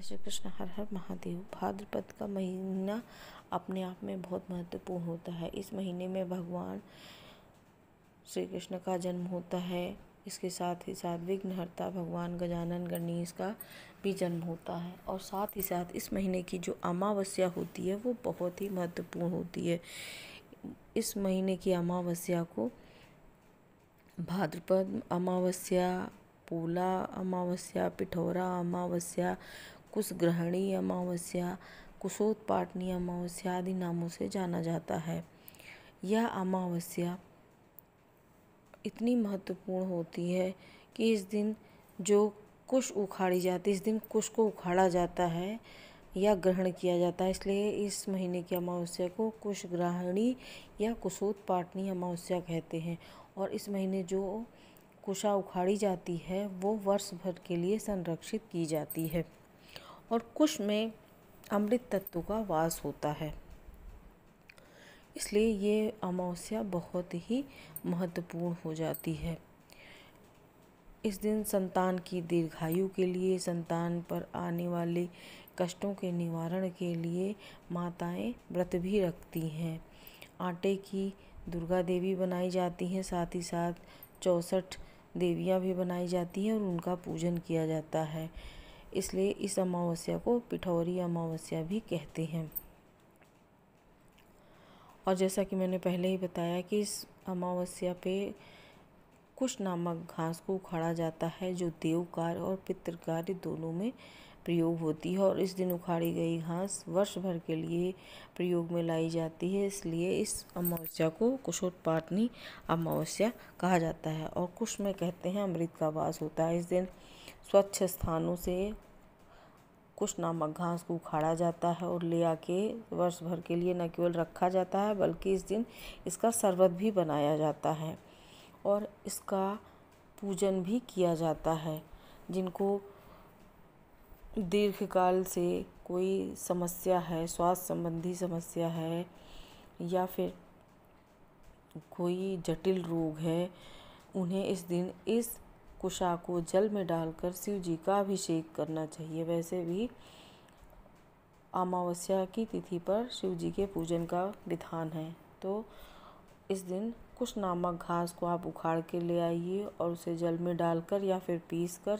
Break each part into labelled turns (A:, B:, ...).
A: श्री कृष्ण। हर हर महादेव। भाद्रपद का महीना अपने आप में बहुत महत्वपूर्ण होता है। इस महीने में भगवान श्री कृष्ण का जन्म होता है। इसके साथ ही साथ विघ्नहर्ता भगवान गजानन गणेश का भी जन्म होता है। और साथ ही साथ इस महीने की जो अमावस्या होती है वो बहुत ही महत्वपूर्ण होती है। इस महीने की अमावस्या को भाद्रपद अमावस्या, पोला अमावस्या, पिठौरा अमावस्या, कुशग्रहणी अमावस्या, कुशोत्पाटनी अमावस्या आदि नामों से जाना जाता है। यह अमावस्या इतनी महत्वपूर्ण होती है कि इस दिन जो कुश उखाड़ी जाती है, इस दिन कुश को उखाड़ा जाता है या ग्रहण किया जाता है। इसलिए इस महीने की अमावस्या को कुशग्रहणी या कुशोत्पाटनी अमावस्या कहते हैं। और इस महीने जो कुशा उखाड़ी जाती है वो वर्ष भर के लिए संरक्षित की जाती है। और कुश में अमृत तत्व का वास होता है, इसलिए ये अमावस्या बहुत ही महत्वपूर्ण हो जाती है। इस दिन संतान की दीर्घायु के लिए, संतान पर आने वाले कष्टों के निवारण के लिए माताएं व्रत भी रखती हैं। आटे की दुर्गा देवी बनाई जाती हैं, साथ ही साथ 64 देवियां भी बनाई जाती हैं और उनका पूजन किया जाता है। इसलिए इस अमावस्या को पिठौरी अमावस्या भी कहते हैं। और जैसा कि मैंने पहले ही बताया कि इस अमावस्या पे कुश नामक घास को उखाड़ा जाता है, जो देव कार्य और पितृ कार्य दोनों में प्रयोग होती है। और इस दिन उखाड़ी गई घास वर्ष भर के लिए प्रयोग में लाई जाती है। इसलिए इस अमावस्या को कुशोत्पाटनी अमावस्या कहा जाता है। और कुश में कहते हैं अमृत का वास होता है। इस दिन स्वच्छ स्थानों से कुश नामक घास को उखाड़ा जाता है और ले आके वर्ष भर के लिए न केवल रखा जाता है बल्कि इस दिन इसका शरबत भी बनाया जाता है और इसका पूजन भी किया जाता है। जिनको दीर्घकाल से कोई समस्या है, स्वास्थ्य संबंधी समस्या है या फिर कोई जटिल रोग है, उन्हें इस दिन इस कुशा को जल में डालकर शिव जी का अभिषेक करना चाहिए। वैसे भी अमावस्या की तिथि पर शिव जी के पूजन का विधान है। तो इस दिन कुश नामक घास को आप उखाड़ के ले आइए और उसे जल में डालकर या फिर पीस कर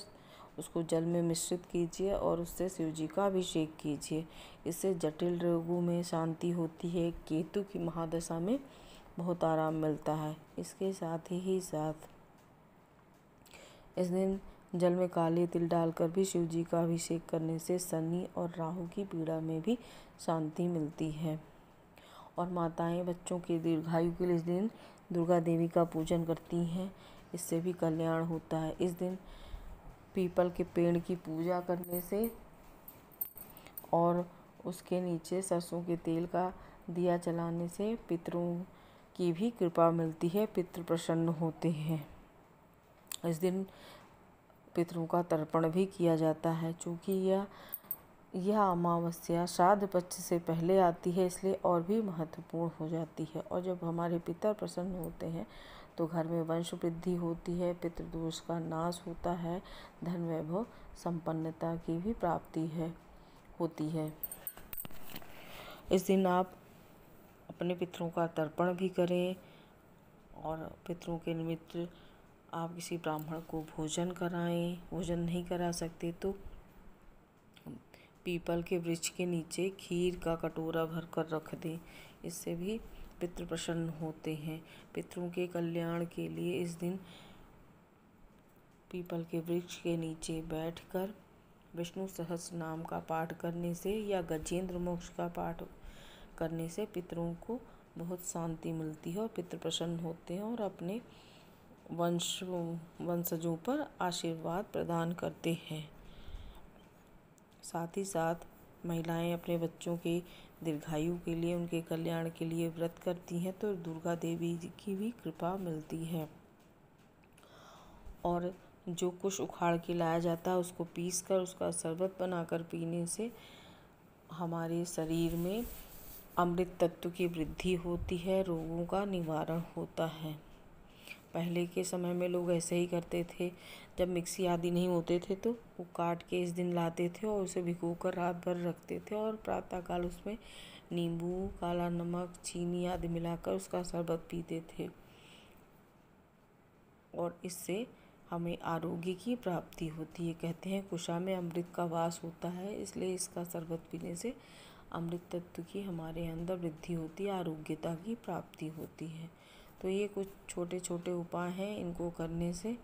A: उसको जल में मिश्रित कीजिए और उससे शिव जी का अभिषेक कीजिए। इससे जटिल रोगों में शांति होती है। केतु की महादशा में बहुत आराम मिलता है। इसके साथ ही साथ इस दिन जल में काले तिल डालकर भी शिव जी का अभिषेक करने से शनि और राहु की पीड़ा में भी शांति मिलती है। और माताएं बच्चों की दीर्घायु के लिए इस दिन दुर्गा देवी का पूजन करती हैं, इससे भी कल्याण होता है। इस दिन पीपल के पेड़ की पूजा करने से और उसके नीचे सरसों के तेल का दिया जलाने से पितरों की भी कृपा मिलती है, पितृ प्रसन्न होते हैं। इस दिन पितरों का तर्पण भी किया जाता है। चूँकि यह अमावस्या श्राद्ध पक्ष से पहले आती है, इसलिए और भी महत्वपूर्ण हो जाती है। और जब हमारे पितर प्रसन्न होते हैं तो घर में वंश वृद्धि होती है, पितृदोष का नाश होता है, धन वैभव संपन्नता की भी प्राप्ति होती है। इस दिन आप अपने पितरों का तर्पण भी करें और पितरों के निमित्त आप किसी ब्राह्मण को भोजन कराएं। भोजन नहीं करा सकते तो पीपल के वृक्ष के नीचे खीर का कटोरा भर कर रख दें, इससे भी पितृ प्रसन्न होते हैं। पितरों के कल्याण के लिए इस दिन पीपल के वृक्ष के नीचे बैठकर विष्णु सहस्त्र नाम का पाठ करने से या गजेंद्र मोक्ष का पाठ करने से पितरों को बहुत शांति मिलती है और पितृ प्रसन्न होते हैं और अपने वंशजों पर आशीर्वाद प्रदान करते हैं। साथ ही साथ महिलाएं अपने बच्चों के दीर्घायु के लिए, उनके कल्याण के लिए व्रत करती हैं तो दुर्गा देवी की भी कृपा मिलती है। और जो कुश उखाड़ के लाया जाता है उसको पीस कर उसका शरबत बनाकर पीने से हमारे शरीर में अमृत तत्व की वृद्धि होती है, रोगों का निवारण होता है। पहले के समय में लोग ऐसे ही करते थे, जब मिक्सी आदि नहीं होते थे तो वो काट के इस दिन लाते थे और उसे भिगोकर रात भर रखते थे और प्रातःकाल उसमें नींबू, काला नमक, चीनी आदि मिलाकर उसका शरबत पीते थे और इससे हमें आरोग्य की प्राप्ति होती है। कहते हैं कुशा में अमृत का वास होता है, इसलिए इसका शरबत पीने से अमृत तत्व की हमारे अंदर वृद्धि होती है, आरोग्यता की प्राप्ति होती है। तो ये कुछ छोटे छोटे उपाय हैं, इनको करने से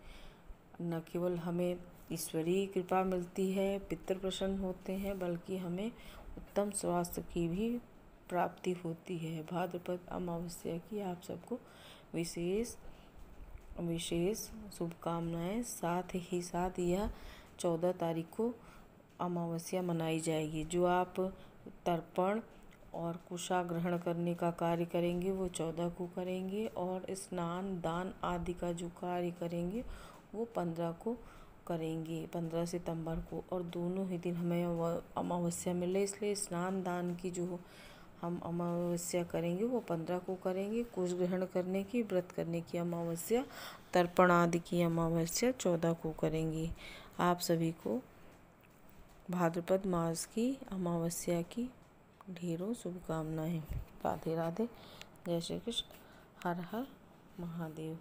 A: न केवल हमें ईश्वरीय कृपा मिलती है, पितृ प्रसन्न होते हैं, बल्कि हमें उत्तम स्वास्थ्य की भी प्राप्ति होती है। भाद्रपद अमावस्या की आप सबको विशेष विशेष शुभकामनाएं। साथ ही साथ यह 14 तारीख को अमावस्या मनाई जाएगी। जो आप तर्पण और कुशा ग्रहण करने का कार्य करेंगे वो 14 को करेंगे और स्नान दान आदि का जो कार्य करेंगे वो 15 को करेंगे, 15 सितंबर को। और दोनों ही दिन हमें अमावस्या मिले, इसलिए स्नान दान की जो हम अमावस्या करेंगे वो 15 को करेंगे। कुश ग्रहण करने की, व्रत करने की अमावस्या, तर्पण आदि की अमावस्या 14 को करेंगे। आप सभी को भाद्रपद मास की अमावस्या की ढेरों शुभकामनाएं। राधे राधे। जय श्री कृष्ण। हर हर महादेव।